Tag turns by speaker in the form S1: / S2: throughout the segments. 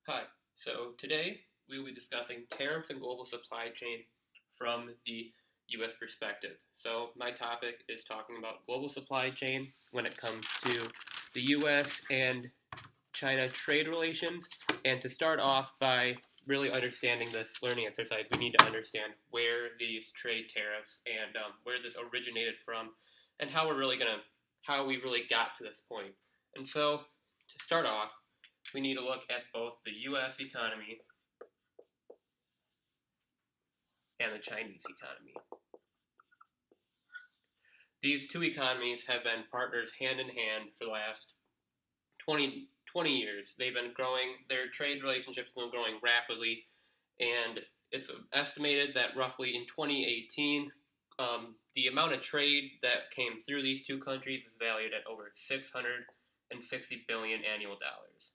S1: Hi, so today we will be discussing tariffs and global supply chain from the US perspective. So, my topic is talking about global supply chain when it comes to the US and China trade relations. And to start off by really understanding this learning exercise, we need to understand where these trade tariffs and where this originated from and how we really got to this point. And so, to start off, we need to look at both the US economy and the Chinese economy. These two economies have been partners hand in hand for the last 20 years. They've been growing, their trade relationships have been growing rapidly, and it's estimated that roughly in 2018, the amount of trade that came through these two countries is valued at over 660 billion annual dollars.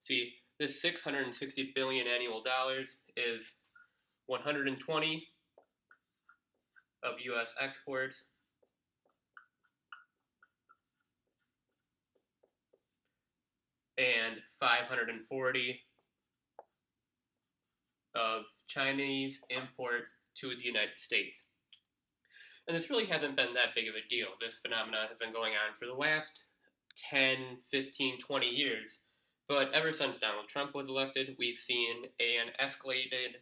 S1: See, this 660 billion annual dollars is 120 of U.S. exports and 540 of Chinese imports to the United States. And this really hasn't been that big of a deal. This phenomenon has been going on for the last 10, 15, 20 years. But ever since Donald Trump was elected, we've seen an escalated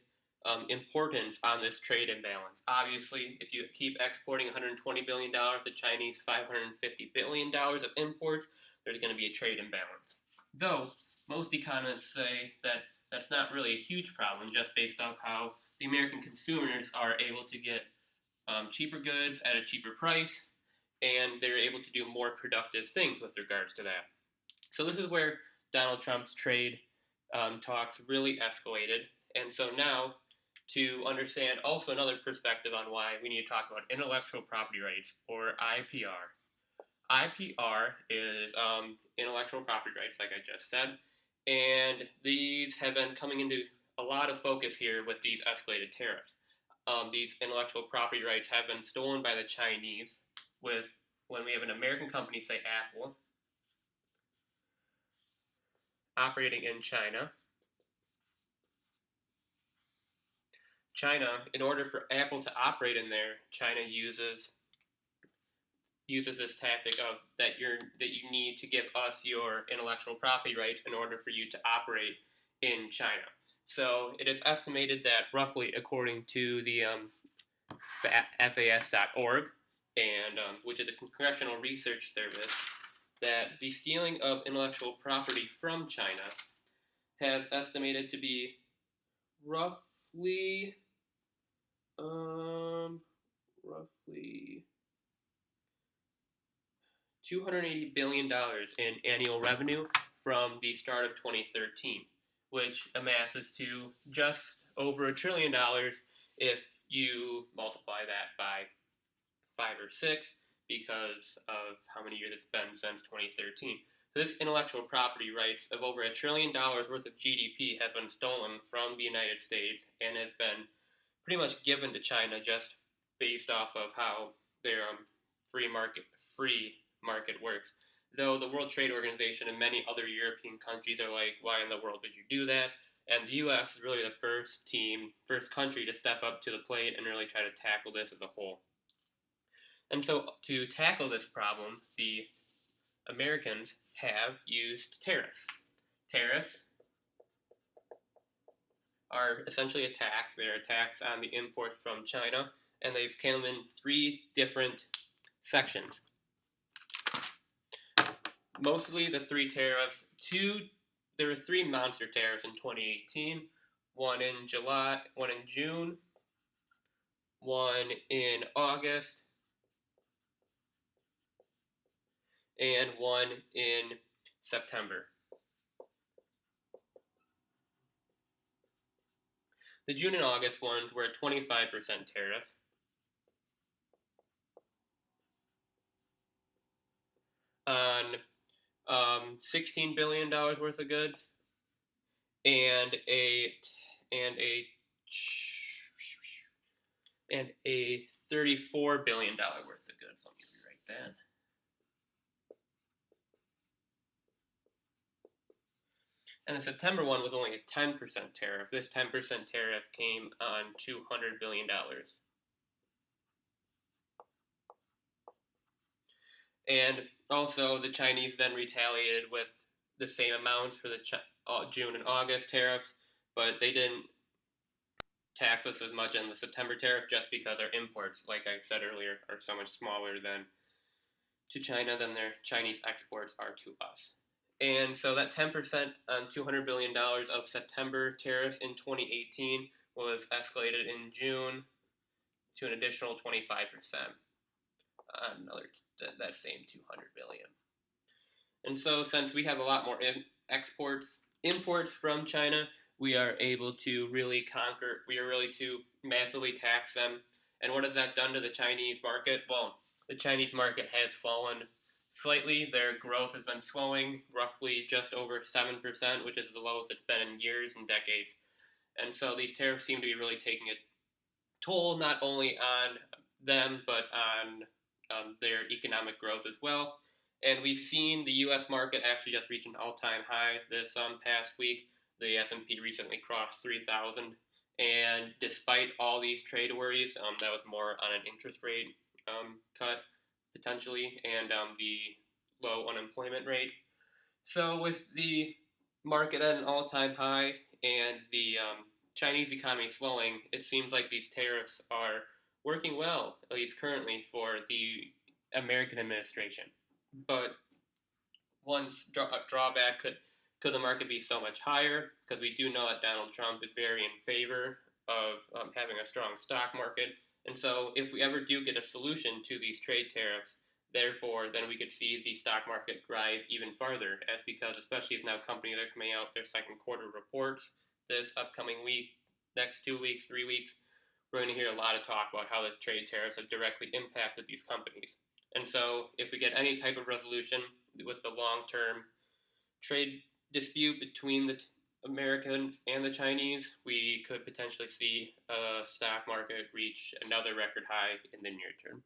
S1: importance on this trade imbalance. Obviously, if you keep exporting $120 billion to Chinese $550 billion of imports, there's going to be a trade imbalance. Though most economists say that that's not really a huge problem, just based off how the American consumers are able to get cheaper goods at a cheaper price, and they're able to do more productive things with regards to that. So this is where Donald Trump's trade talks really escalated, and so now to understand also another perspective on why we need to talk about intellectual property rights, or IPR. IPR is intellectual property rights, like I just said, and these have been coming into a lot of focus here with these escalated tariffs. These intellectual property rights have been stolen by the Chinese. With when we have an American company, say Apple, operating in China. China, in order for Apple to operate in there, China uses this tactic of that you need to give us your intellectual property rights in order for you to operate in China. So it is estimated that roughly, according to the FAS.org, and which is a congressional research service, that the stealing of intellectual property from China has estimated to be roughly roughly $280 billion in annual revenue from the start of 2013, which amasses to just over $1 trillion if you multiply that by 5 or 6 because of how many years it's been since 2013. So this intellectual property rights of over $1 trillion worth of GDP has been stolen from the United States and has been pretty much given to China just based off of how their free market works. Though the World Trade Organization and many other European countries are like, why in the world did you do that? And the U.S. is really the first country to step up to the plate and really try to tackle this as a whole. And so to tackle this problem, the Americans have used tariffs. Tariffs are essentially a tax. They're a tax on the imports from China, and they've come in 3 different sections. Mostly the 3 tariffs. There were 3 monster tariffs in 2018. One in July, one in June, one in August, and one in September. The June and August ones were a 25% tariff on $16 billion worth of goods and a $34 billion worth of goods. Let me rewrite that. And the September one was only a 10% tariff. This 10% tariff came on $200 billion. And also, the Chinese then retaliated with the same amounts for the June and August tariffs, but they didn't tax us as much on the September tariff just because our imports, like I said earlier, are so much smaller than to China than their Chinese exports are to us. And so that 10% on $200 billion of September tariffs in 2018 was escalated in June to an additional 25% on another that same 200 billion. And so since we have a lot more imports from China, we are able to really conquer, we are really to massively tax them. And what has that done to the Chinese market? Well, the Chinese market has fallen slightly. Their growth has been slowing, roughly just over 7%, which is the lowest it's been in years and decades. And so these tariffs seem to be really taking a toll not only on them, but on their economic growth as well. And we've seen the U.S. market actually just reach an all-time high this past week. The S&P recently crossed 3,000, and despite all these trade worries, that was more on an interest rate cut potentially, and the low unemployment rate. So with the market at an all-time high and the Chinese economy slowing, it seems like these tariffs are working well, at least currently, for the American administration. But one drawback could the market be so much higher? Because we do know that Donald Trump is very in favor of having a strong stock market. And so if we ever do get a solution to these trade tariffs, therefore, then we could see the stock market rise even farther, as because especially if now companies are coming out their second quarter reports this upcoming week, next 2 weeks, 3 weeks, we're going to hear a lot of talk about how the trade tariffs have directly impacted these companies. And so if we get any type of resolution with the long-term trade dispute between the Americans and the Chinese, we could potentially see a stock market reach another record high in the near term.